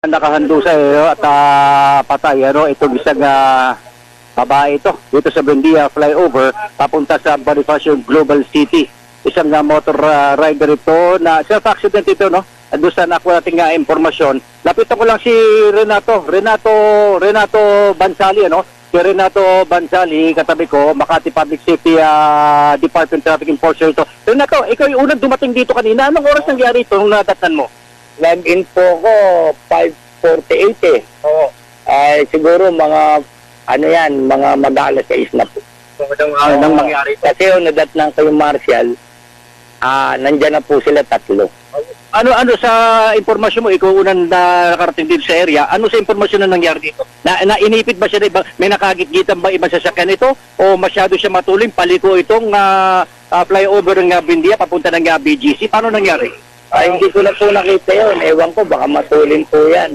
Nakahandusa at patay itong isang babae ito dito sa Buendia flyover papunta sa Bonifacio Global City. Isang motor rider ito na self-accident ito, no? Doon sa nakuha nating impormasyon. Lapitan ko lang si Renato Bansali, ano? Si Renato Bansali, katabi ko, Makati Public Safety Department Traffic Enforcer ito. Renato, ikaw yung unang dumating dito kanina. Anong oras nangyari ito nung nadatnan mo? Log-in po ko 5:48 eh. Oo. Ay siguro mga mga mag-alas 6 na po. Nang mangyari ito. Kasi yung nadatnan ko yung Marshall, nandyan na po sila 3. Ano sa impormasyon mo, ikaw unang nakarating dito sa area, ano sa impormasyon na nangyari dito? Inipit ba siya na iba, may nakagitgitan ba ibang sasakyan ito? O masyado siya matuling, paliko itong flyover ng Buendia, papunta ng BGC? Paano nangyari? Ay hindi ko na po nakita yun. Ewan ko, baka matulin po yan.